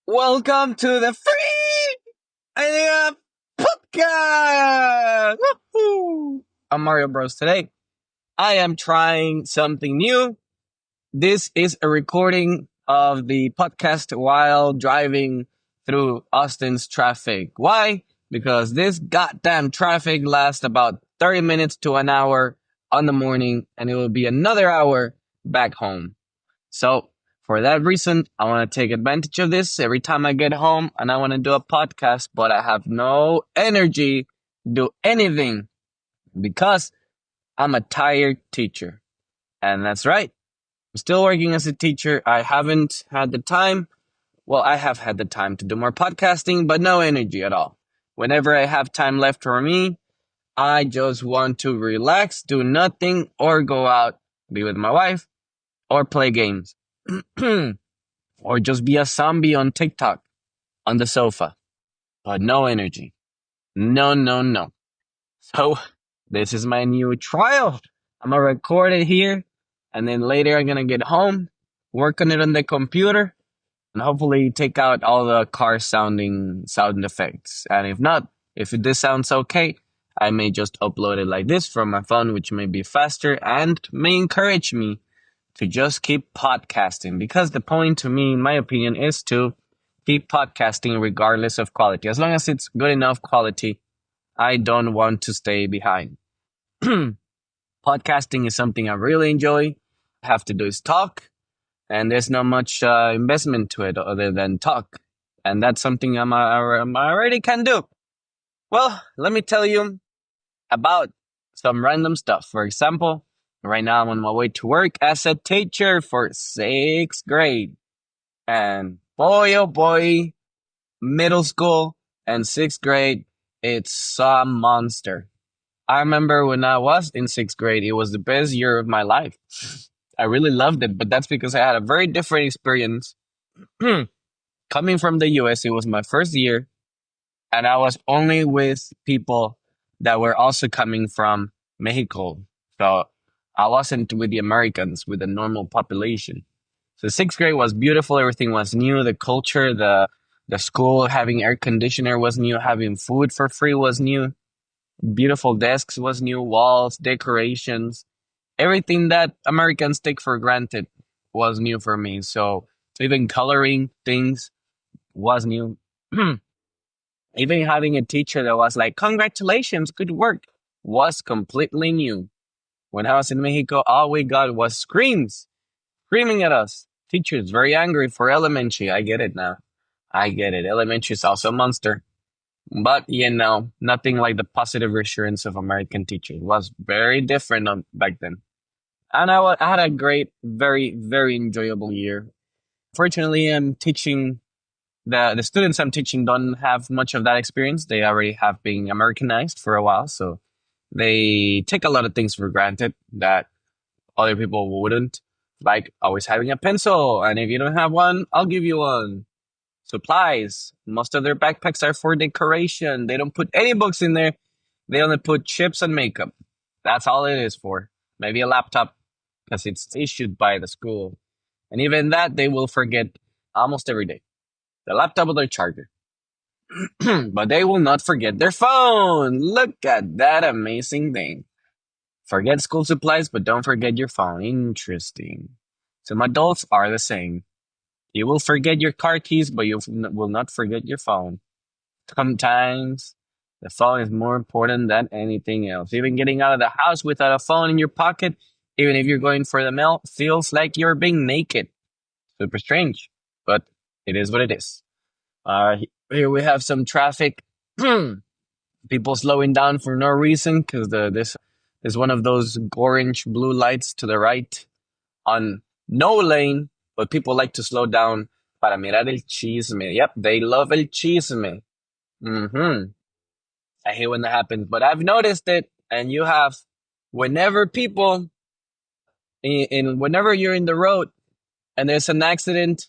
Welcome to the free idea podcast. Woohoo! I'm Mario Bros. Today, I am trying something new. This is a recording of the podcast while driving through Austin's traffic. Why? Because this goddamn traffic lasts about 30 minutes to an hour on the morning, and it will be another hour back home. So for that reason, I want to take advantage of this every time I get home and I want to do a podcast, but I have no energy to do anything because I'm a tired teacher. And that's right. I'm still working as a teacher. I haven't had the time. Well, I have had the time to do more podcasting, but no energy at all. Whenever I have time left for me, I just want to relax, do nothing, or go out, be with my wife, or play games. Or just be a zombie on TikTok on the sofa, but no energy. No, no, no. So this is my new trial. I'm gonna record it here, and then later I'm gonna get home, work on it on the computer, and hopefully take out all the car sounding sound effects. And if not, if this sounds okay, I may just upload it like this from my phone, which may be faster and may encourage me to just keep podcasting, because the point to me, in my opinion, is to keep podcasting regardless of quality. As long as it's good enough quality, I don't want to stay behind. Podcasting is something I really enjoy. I have to do is talk, and there's not much investment to it other than talk. And that's something I already can do. Well, let me tell you about some random stuff. For example, right now I'm on my way to work as a teacher for sixth grade. And boy, oh boy, middle school and sixth grade, it's some monster. I remember when I was in sixth grade, it was the best year of my life. I really loved it, but that's because I had a very different experience. Coming from the US, it was my first year, and I was only with people that were also coming from Mexico. So I wasn't with the Americans, with the normal population. So sixth grade was beautiful. Everything was new. The culture, the school, having air conditioner was new. Having food for free was new. Beautiful desks was new. Walls, decorations, everything that Americans take for granted was new for me. So even coloring things was new. Even having a teacher that was like, "Congratulations, good work," was completely new. When I was in Mexico, all we got was screaming at us. Teachers very angry for elementary. I get it now. I get it. Elementary is also a monster. But, nothing like the positive reassurance of American teachers. It was very different back then. And I had a great, very, very enjoyable year. Fortunately, I'm teaching, the students I'm teaching don't have much of that experience. They already have been Americanized for a while. So they take a lot of things for granted that other people wouldn't, like always having a pencil. And if you don't have one, I'll give you one. Supplies. Most of their backpacks are for decoration. They don't put any books in there. They only put chips and makeup. That's all it is for. Maybe a laptop because it's issued by the school. And even that, they will forget almost every day. The laptop or their charger. But they will not forget their phone. Look at that amazing thing. Forget school supplies, but don't forget your phone. Interesting. Some adults are the same. You will forget your car keys, but you will not forget your phone. Sometimes the phone is more important than anything else. Even getting out of the house without a phone in your pocket, even if you're going for the mail, feels like you're being naked. Super strange, but it is what it is. Here we have some traffic. People slowing down for no reason because this is one of those orange blue lights to the right on no lane, but people like to slow down para mirar el chisme. Yep, they love el chisme. I hate when that happens, but I've noticed it, and you have. Whenever people, whenever you're in the road and there's an accident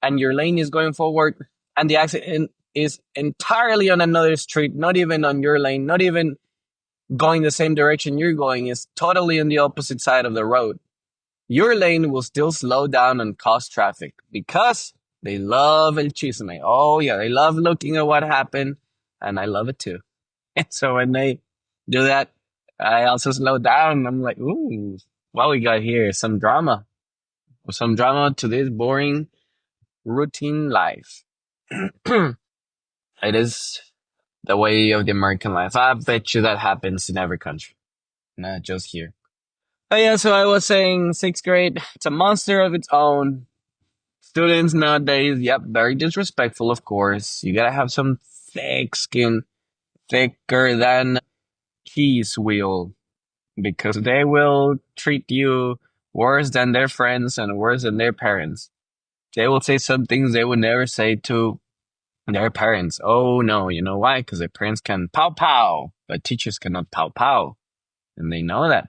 and your lane is going forward and the accident is entirely on another street, not even on your lane, not even going the same direction you're going, is totally on the opposite side of the road, your lane will still slow down and cause traffic because They love el chisme. Oh yeah, they love looking at what happened, and I love it too. And so when they do that, I also slow down. I'm like, ooh, what we got here? Some drama to this boring routine life. It is the way of the American life. I bet you that happens in every country, not just here. Oh yeah, so I was saying sixth grade, it's a monster of its own. Students nowadays, yep, very disrespectful, of course. You gotta have some thick skin, thicker than cheese wheel, because they will treat you worse than their friends and worse than their parents. They will say some things they would never say to their parents. Oh no, you know why? Because their parents can pow pow, but teachers cannot pow pow. And they know that.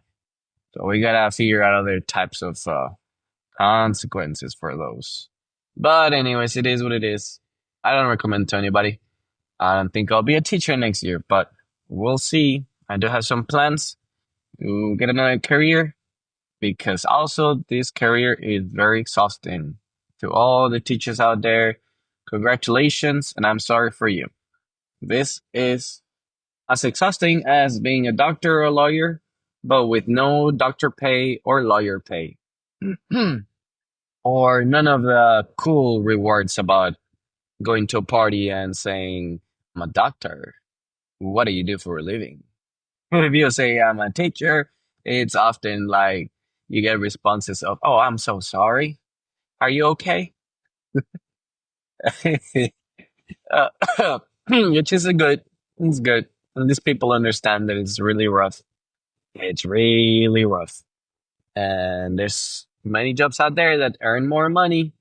So we gotta figure out other types of consequences for those. But anyways, it is what it is. I don't recommend to anybody. I don't think I'll be a teacher next year, but we'll see. I do have some plans to get another career because also this career is very exhausting. To all the teachers out there, congratulations, and I'm sorry for you. This is as exhausting as being a doctor or a lawyer, but with no doctor pay or lawyer pay. Or none of the cool rewards about going to a party and saying, I'm a doctor. What do you do for a living? If you say I'm a teacher, it's often like you get responses of, oh, I'm so sorry. Are you okay? uh, which is a good, it's good. And these people understand that it's really rough. It's really rough. And there's many jobs out there that earn more money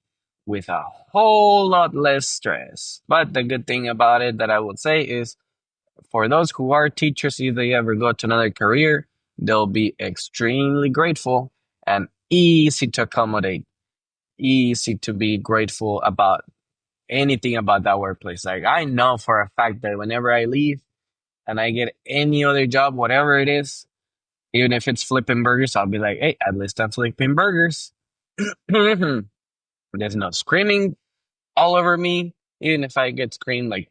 with a whole lot less stress. But the good thing about it that I would say is for those who are teachers, if they ever go to another career, they'll be extremely grateful and easy to accommodate, easy to be grateful about anything about that workplace. Like I know for a fact that whenever I leave and I get any other job, whatever it is, even if it's flipping burgers, I'll be like, hey, at least I'm flipping burgers. There's no screaming all over me. Even if I get screamed like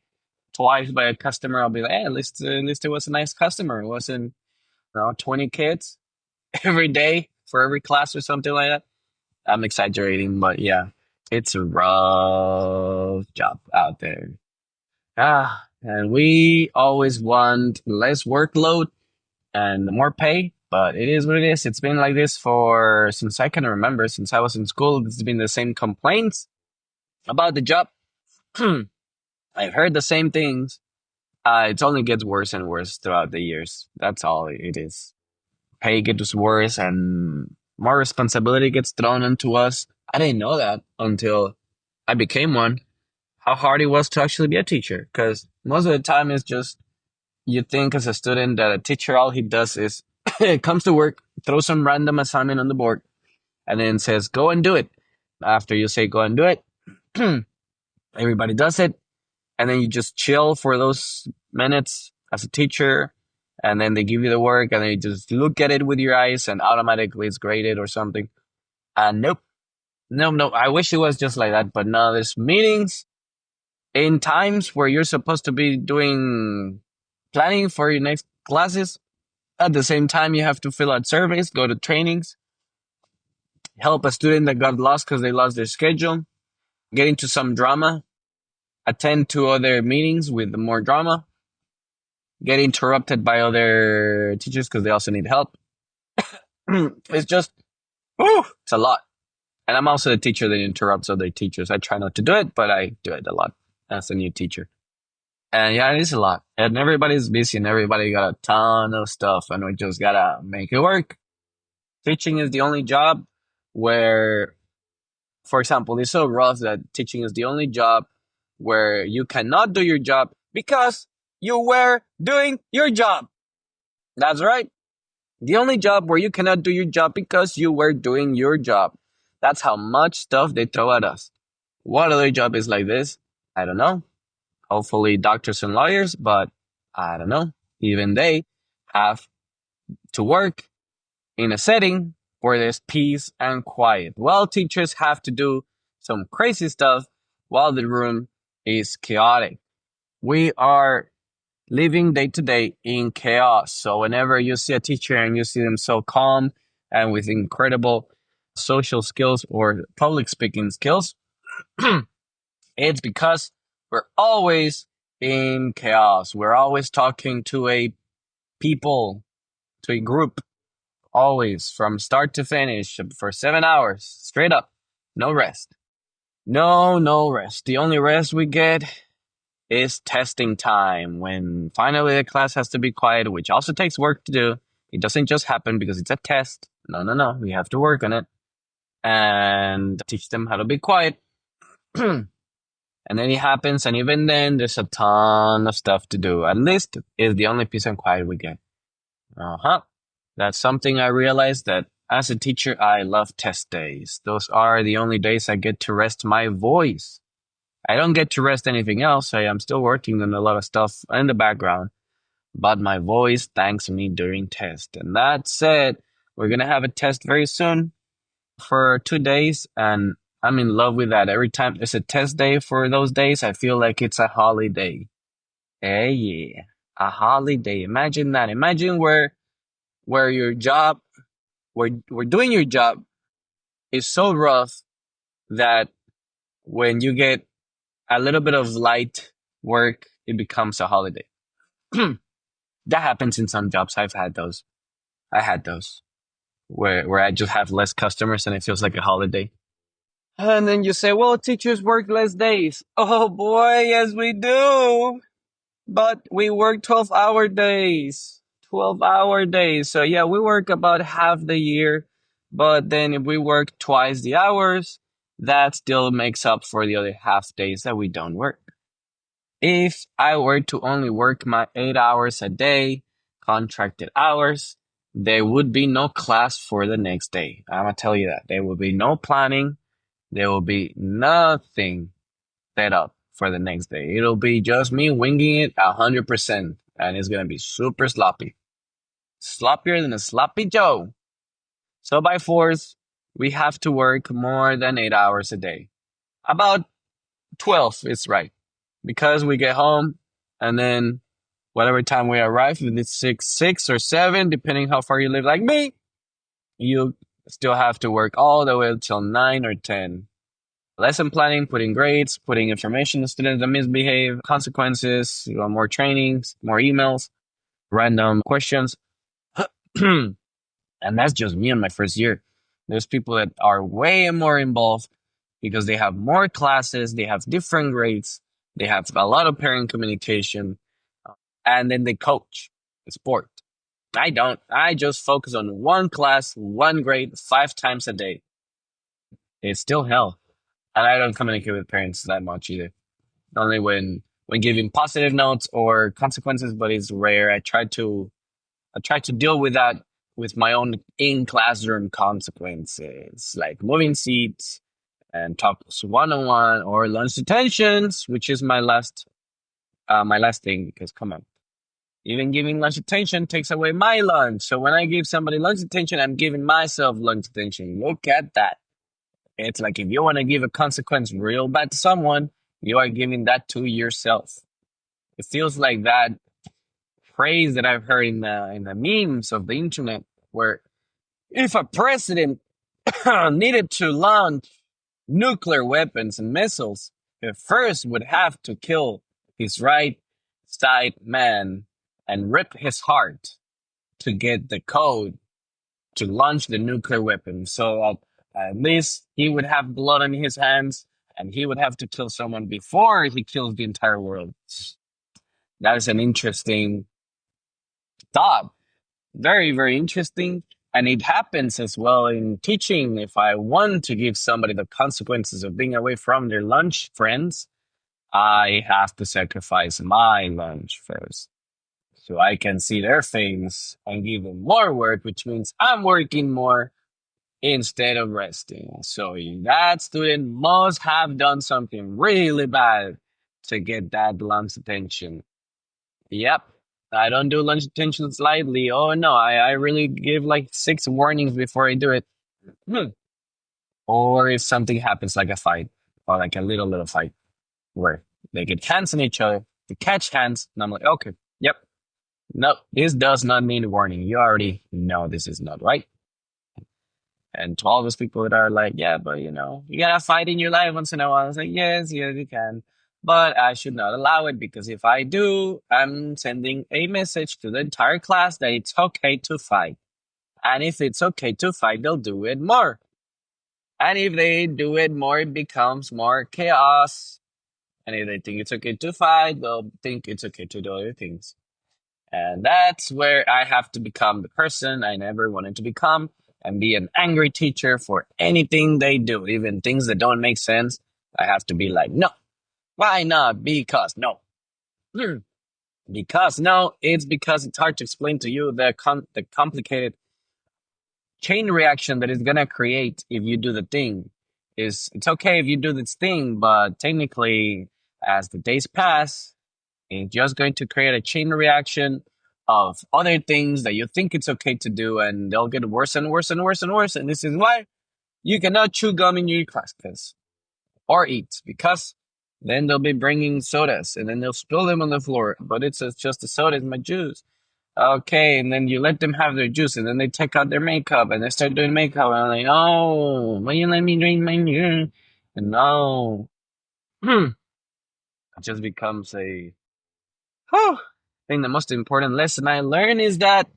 twice by a customer, I'll be like, hey, at least it was a nice customer. It wasn't 20 kids every day for every class or something like that. I'm exaggerating, but yeah, it's a rough job out there. And we always want less workload and more pay, but it is what it is. It's been like this for since I can remember, since I was in school. It's been the same complaints about the job. I've heard the same things. It only gets worse and worse throughout the years. That's all it is. Pay gets worse and more responsibility gets thrown onto us. I didn't know that until I became one. How hard it was to actually be a teacher. Because most of the time it's just you think as a student that a teacher all he does is comes to work, throws some random assignment on the board, and then says, go and do it. After you say go and do it, everybody does it, and then you just chill for those minutes as a teacher, and then they give you the work, and then you just look at it with your eyes, and automatically it's graded or something. And nope, no. I wish it was just like that, but no. There's meetings in times where you're supposed to be doing planning for your next classes. At the same time, you have to fill out surveys, go to trainings, help a student that got lost because they lost their schedule, get into some drama, attend to other meetings with more drama, get interrupted by other teachers because they also need help. It's just, it's a lot. And I'm also the teacher that interrupts other teachers. I try not to do it, but I do it a lot as a new teacher. And yeah, it is a lot. And everybody's busy and everybody got a ton of stuff and we just gotta make it work. Teaching is the only job where, for example, it's so rough that teaching is the only job where you cannot do your job because you were doing your job. That's right. The only job where you cannot do your job because you were doing your job. That's how much stuff they throw at us. What other job is like this? I don't know. Hopefully doctors and lawyers, but I don't know. Even they have to work in a setting where there's peace and quiet. Well, teachers have to do some crazy stuff while the room is chaotic. We are living day to day in chaos. So whenever you see a teacher and you see them so calm and with incredible social skills or public speaking skills, it's because we're always in chaos. We're always talking to a people, to a group, always from start to finish for 7 hours straight up. No rest. No rest. The only rest we get is testing time when finally the class has to be quiet, which also takes work to do. It doesn't just happen because it's a test. No. We have to work on it and teach them how to be quiet. And then it happens, and even then, there's a ton of stuff to do. At least is the only peace and quiet we get. Uh huh. That's something I realized that as a teacher, I love test days. Those are the only days I get to rest my voice. I don't get to rest anything else. I am still working on a lot of stuff in the background, but my voice thanks me during test. And that said, we're gonna have a test very soon for 2 days, and I'm in love with that. Every time there's a test day for those days, I feel like it's a holiday. Hey, yeah, a holiday. Imagine that. Imagine where your job, where doing your job is so rough that when you get a little bit of light work, it becomes a holiday. That happens in some jobs. I've had those. I had those where I just have less customers and it feels like a holiday. And then you say, well, teachers work less days. Oh boy, yes we do. But we work 12-hour days. 12-hour days. So yeah, we work about half the year. But then if we work twice the hours, that still makes up for the other half days that we don't work. If I were to only work my 8 hours a day, contracted hours, there would be no class for the next day. I'm gonna tell you that. There will be no planning. There will be nothing set up for the next day. It'll be just me winging it 100%, and it's gonna be super sloppy, sloppier than a sloppy Joe. So by force, we have to work more than 8 hours a day. About 12 is right, because we get home and then whatever time we arrive, if it's six or seven, depending how far you live, like me, you still have to work all the way until 9 or 10. Lesson planning, putting grades, putting information to students that misbehave, consequences, more trainings, more emails, random questions. And that's just me in my first year. There's people that are way more involved because they have more classes, they have different grades, they have a lot of parent communication, and then they coach the sport. I don't. I just focus on one class, one grade, 5 times a day. It's still hell. And I don't communicate with parents that much either. Only when giving positive notes or consequences, but it's rare. I try to deal with that with my own in classroom consequences, like moving seats and talks one on one or lunch detentions, which is my last thing. Because come on, even giving lunch attention takes away my lunch. So when I give somebody lunch attention, I'm giving myself lunch attention. Look at that. It's like if you want to give a consequence real bad to someone, you are giving that to yourself. It feels like that phrase that I've heard in the memes of the internet, where if a president needed to launch nuclear weapons and missiles, he first would have to kill his right side man and rip his heart to get the code to launch the nuclear weapon. So at least he would have blood on his hands and he would have to kill someone before he kills the entire world. That is an interesting thought. Very, very interesting. And it happens as well in teaching. If I want to give somebody the consequences of being away from their lunch friends, I have to sacrifice my lunch first so I can see their face and give them more work, which means I'm working more instead of resting. So that student must have done something really bad to get that lunch attention. Yep. I don't do lunch attentions lightly. Oh no, I really give like 6 warnings before I do it. Hmm. Or if something happens like a fight. or like a little fight where they get hands on each other, they catch hands, and I'm like, okay, yep, no, this does not mean warning. You already know this is not right. And to all those people that are like, yeah, but you gotta fight in your life once in a while. I was like, yes, yes, you can. But I should not allow it because if I do, I'm sending a message to the entire class that it's okay to fight. And if it's okay to fight, they'll do it more. And if they do it more, it becomes more chaos. And if they think it's okay to fight, they'll think it's okay to do other things. And that's where I have to become the person I never wanted to become and be an angry teacher for anything they do, even things that don't make sense. I have to be like, no, why not? Because no. Hmm. Because no, it's because it's hard to explain to you the complicated chain reaction that is gonna create if you do the thing. Is it's okay if you do this thing, but technically, as the days pass, it's just going to create a chain reaction of other things that you think it's okay to do, and they'll get worse and worse and worse and worse. And this is why you cannot chew gum in your class, cause or eat, because then they'll be bringing sodas, and then they'll spill them on the floor. But it's just the soda, it's my juice. Okay, and then you let them have their juice, and then they take out their makeup, and they start doing makeup, and I'm like, oh, why you let me drink my juice? And no, it just becomes a I think the most important lesson I learned is that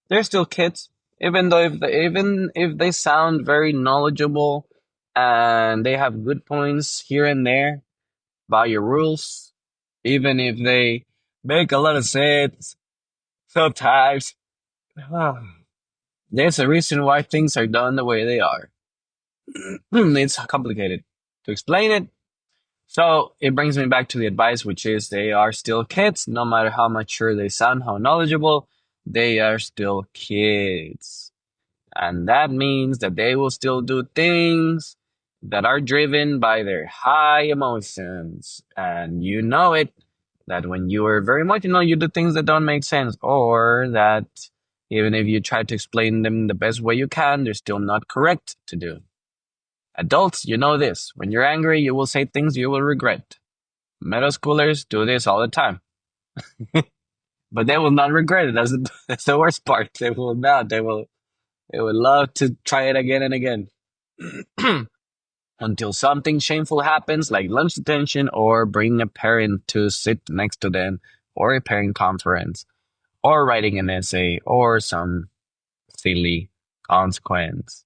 they're still kids, even though even if they sound very knowledgeable and they have good points here and there about your rules, even if they make a lot of sense sometimes. There's a reason why things are done the way they are. It's complicated to explain it. So it brings me back to the advice, which is they are still kids, no matter how mature they sound, how knowledgeable, they are still kids. And that means that they will still do things that are driven by their high emotions. And you know it, that when you are very emotional, you do things that don't make sense, or that even if you try to explain them the best way you can, they're still not correct to do. Adults, you know this. When you're angry, you will say things you will regret. Middle schoolers do this all the time. But they will not regret it. That's the worst part. They will not. They would love to try it again and again. Until something shameful happens, like lunch detention or bringing a parent to sit next to them, or a parent conference, or writing an essay, or some silly consequence.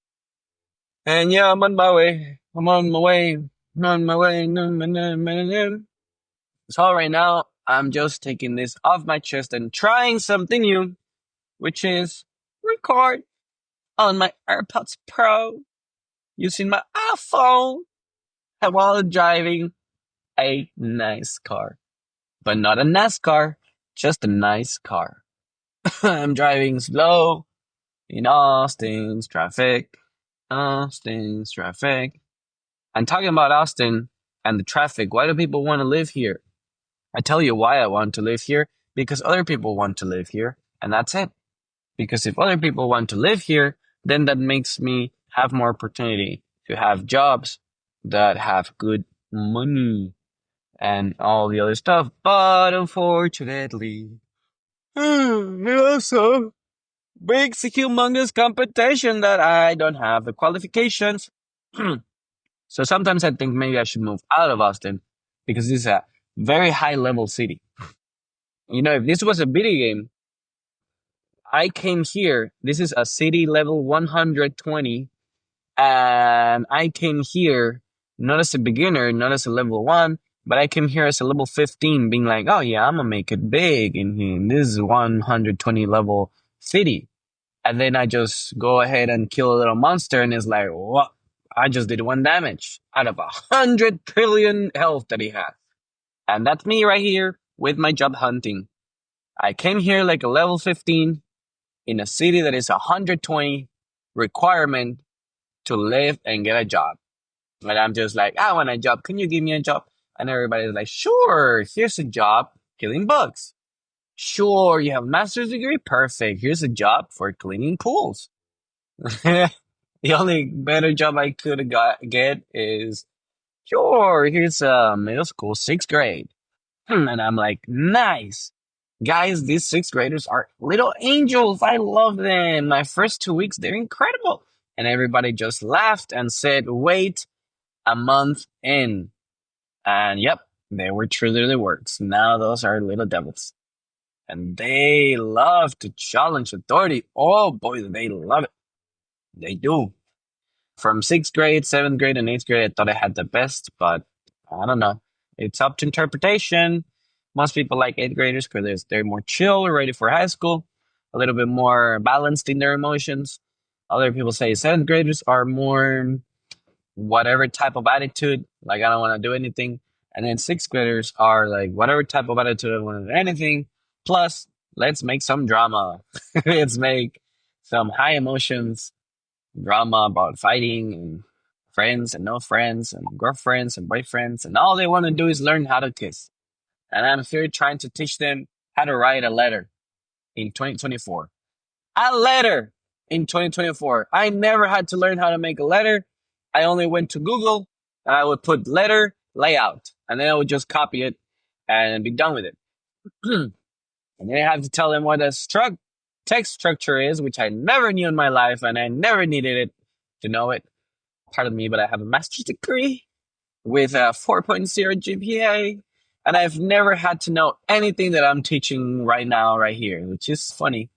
And yeah, I'm on my way. I'm on my way. I'm on my way. So right now, I'm just taking this off my chest and trying something new, which is record on my AirPods Pro using my iPhone while driving a nice car. But not a NASCAR, just a nice car. I'm driving slow in Austin's traffic. Austin's traffic. I'm talking about Austin and the traffic. Why do people want to live here? I tell you why I want to live here. Because other people want to live here. And that's it. Because if other people want to live here, then that makes me have more opportunity to have jobs that have good money and all the other stuff. But unfortunately, it also makes a humongous competition that I don't have the qualifications. So sometimes I think maybe I should move out of Austin because this is a very high level city. If this was a video game, I came here. This is a city level 120, and I came here not as a beginner, not as a level 1, but I came here as a level 15, being like, oh yeah, I'm gonna make it big in here. This is 120 level city. And then I just go ahead and kill a little monster, and it's like, what? I just did 1 damage out of 100 trillion health that he has. And that's me right here with my job hunting. I came here like a level 15 in a city that is 120 requirement to live and get a job. And I'm just like, I want a job. Can you give me a job? And everybody's like, sure, here's a job killing bugs. Sure, you have a master's degree? Perfect. Here's a job for cleaning pools. The only better job I could get is Sure, here's middle school, sixth grade. And I'm like, nice. Guys, these sixth graders are little angels. I love them. My first 2 weeks, they're incredible. And everybody just laughed and said, wait a month in. And yep, they were truly the words. Now those are little devils. And they love to challenge authority. Oh boy, they love it. They do. From sixth grade, seventh grade, and eighth grade, I thought I had the best, but I don't know. It's up to interpretation. Most people like eighth graders because they're more chill, ready for high school, a little bit more balanced in their emotions. Other people say seventh graders are more whatever type of attitude, like I don't want to do anything. And then sixth graders are like whatever type of attitude, I don't want to do anything. Plus, let's make some drama. Let's make some high emotions drama about fighting and friends and no friends and girlfriends and boyfriends. And all they want to do is learn how to kiss. And I'm here trying to teach them how to write a letter in 2024. A letter in 2024. I never had to learn how to make a letter. I only went to Google and I would put letter layout and then I would just copy it and be done with it. And then I have to tell them what a text structure is, which I never knew in my life and I never needed it to know it. Pardon me, but I have a master's degree with a 4.0 GPA. And I've never had to know anything that I'm teaching right now, right here, which is funny.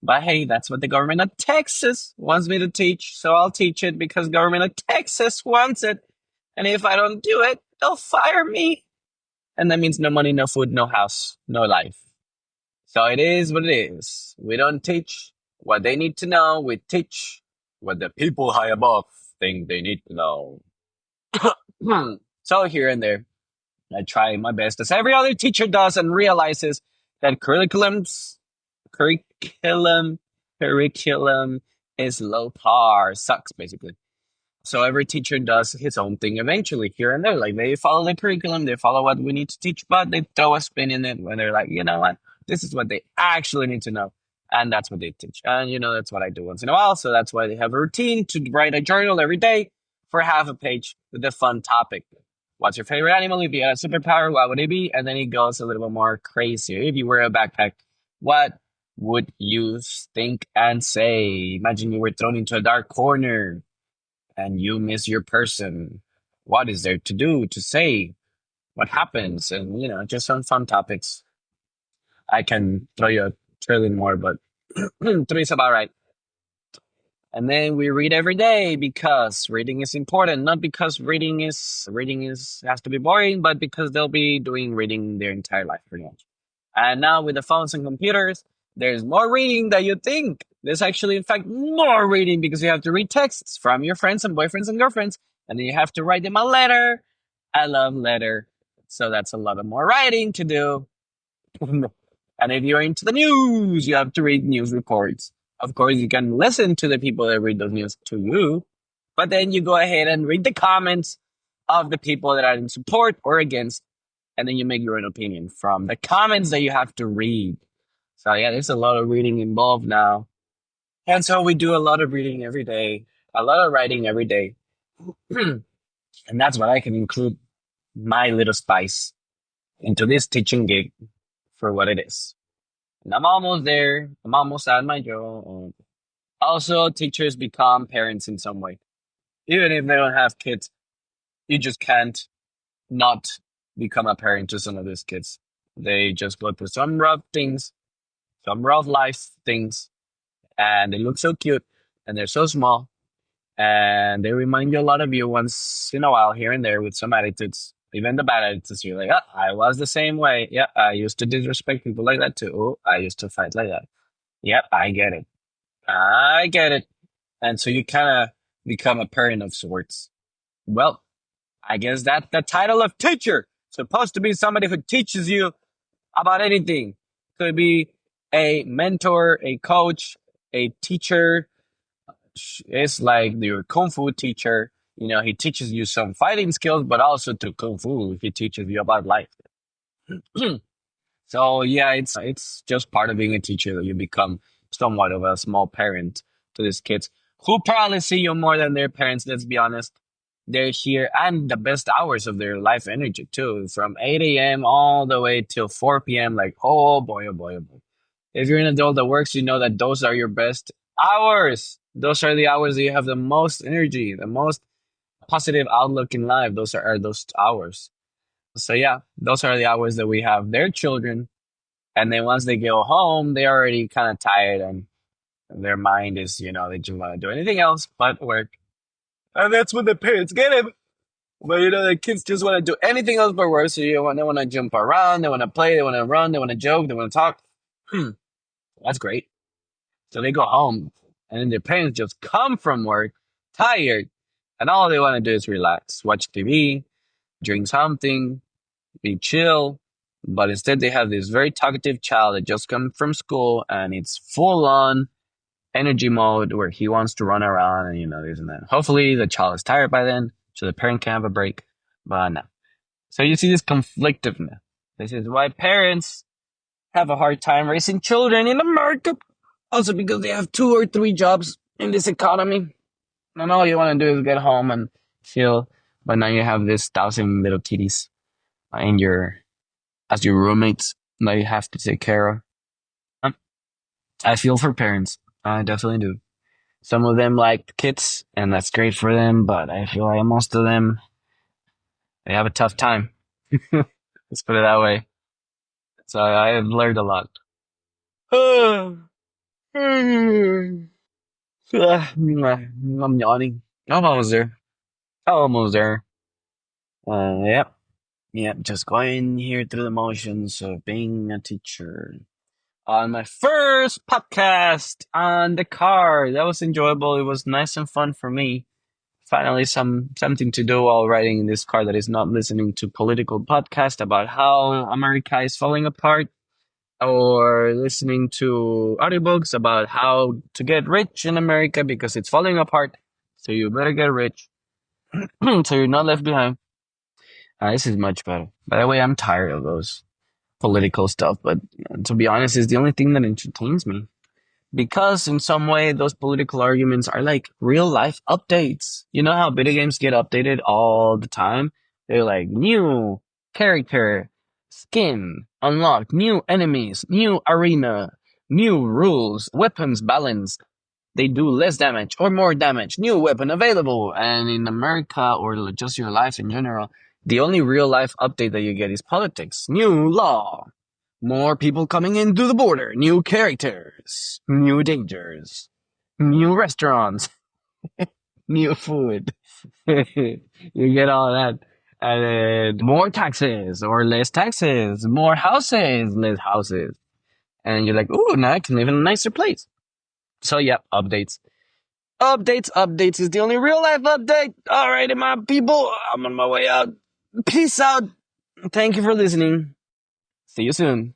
But hey, that's what the government of Texas wants me to teach. So I'll teach it because government of Texas wants it. And if I don't do it, they'll fire me. And that means no money, no food, no house, no life. So it is what it is. We don't teach what they need to know. We teach what the people high above think they need to know. So here and there, I try my best, as every other teacher does, and realizes that curriculum, curriculum is low par, sucks basically. So every teacher does his own thing eventually here and there. Like they follow the curriculum, they follow what we need to teach, but they throw a spin in it when they're like, you know what, this is what they actually need to know. And that's what they teach. And that's what I do once in a while. So that's why they have a routine to write a journal every day for half a page with a fun topic. What's your favorite animal? If you had a superpower, what would it be? And then it goes a little bit more crazy. If you wear a backpack, what would you think and say? Imagine you were thrown into a dark corner and you miss your person. What is there to do, to say? What happens? And, just some fun topics. I can throw you a trillion more, but three is about right. And then we read every day because reading is important, not because reading is has to be boring, but because they'll be doing reading their entire life pretty much. And now with the phones and computers, there's more reading than you think. There's actually, in fact, more reading because you have to read texts from your friends and boyfriends and girlfriends, and then you have to write them a letter. I love letter. So that's a lot of more writing to do. And if you're into the news, you have to read news reports. Of course, you can listen to the people that read those news to you, but then you go ahead and read the comments of the people that are in support or against, and then you make your own opinion from the comments that you have to read. So yeah, there's a lot of reading involved now. And so we do a lot of reading every day, a lot of writing every day. And that's what I can include my little spice into this teaching gig for what it is. And I'm almost there. I'm almost at my job. Also, teachers become parents in some way. Even if they don't have kids, you just can't not become a parent to some of these kids. They just go through some rough things, some rough life things, and they look so cute and they're so small and they remind you a lot of you once in a while here and there with some attitudes, even the bad attitudes. You're like, oh, I was the same way. Yeah, I used to disrespect people like that too. Oh, I used to fight like that. Yep, I get it. I get it. And so you kind of become a parent of sorts. Well, I guess that's the title of teacher. Supposed to be somebody who teaches you about anything. Could be a mentor, a coach, a teacher. It's like your kung fu teacher. He teaches you some fighting skills, but also through kung fu, he teaches you about life. So yeah, it's just part of being a teacher that you become somewhat of a small parent to these kids who probably see you more than their parents. Let's be honest. They're here and the best hours of their life energy too, from 8 a.m. all the way till 4 p.m. Like, oh boy, oh boy, oh boy. If you're an adult that works, you know that those are your best hours. Those are the hours that you have the most energy, the most positive outlook in life. Are those hours. So yeah, those are the hours that we have their children. And then once they go home, they're already kind of tired and their mind is, they just want to do anything else but work. And that's when the parents get it. But the kids just want to do anything else but work. So they want to jump around, they want to play, they want to run, they want to joke, they want to talk. That's great. So they go home, and then their parents just come from work, tired, and all they want to do is relax, watch TV, drink something, be chill. But instead, they have this very talkative child that just come from school, and it's full on energy mode where he wants to run around and this and that. Hopefully, the child is tired by then, so the parent can have a break. But no. So you see this conflictiveness. This is why parents have a hard time raising children in America. Also because they have 2 or 3 jobs in this economy. And all you want to do is get home and chill. But now you have this 1,000 little kitties in as your roommates that you have to take care of. Um, I feel for parents. I definitely do. Some of them like kids, and that's great for them. But I feel like most of them, they have a tough time. Let's put it that way. So I have learned a lot. I'm yawning. I'm almost there. Almost there. Yep. Yep. Just going here through the motions of being a teacher. On my first podcast on the car. That was enjoyable. It was nice and fun for me. Finally, something to do while riding in this car that is not listening to political podcast about how America is falling apart or listening to audiobooks about how to get rich in America because it's falling apart. So you better get rich so you're not left behind. This is much better. By the way, I'm tired of those political stuff, but to be honest, it's the only thing that entertains me. Because in some way, those political arguments are like real life updates. You know how video games get updated all the time? They're like new character, skin, unlocked, new enemies, new arena, new rules, weapons balance. They do less damage or more damage, new weapon available. And in America or just your life in general, the only real life update that you get is politics, new law, more people coming into the border, new characters, new dangers, new restaurants, new food. You get all that. And then more taxes or less taxes, more houses, less houses. And you're like, ooh, now I can live in a nicer place. So, yeah, updates. Updates is the only real life update. Alrighty, my people, I'm on my way out. Peace out. Thank you for listening. See you soon.